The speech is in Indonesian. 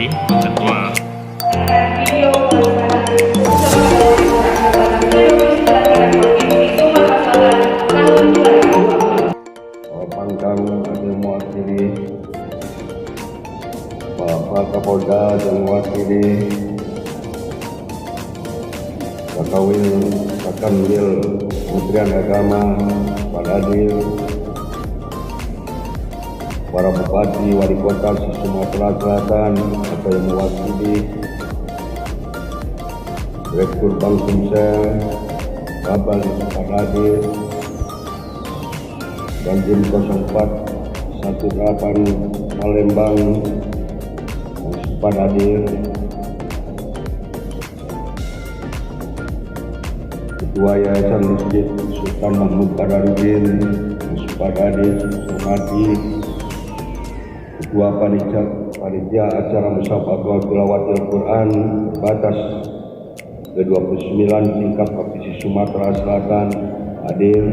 Hakim Ketua. Pangdam ada mewakili Pak Kapolda dan mewakili Kakanwil Kementerian Agama, Pak Adil, para bupati, wali kota Sumatera Selatan atau yang mewakili Direktur Bank Sumsel, Kabal Pak Adil, dan Jim 0418 Palembang Pak Adil, Ketua Yayasan Masjid Sultan Mahmud Kadarudin Pak Adil Somadi, Ketua Panitia Acara Musyawarah Tilawatil Quran Terbatas ke-29 tingkat Provinsi Sumatera Selatan Adil,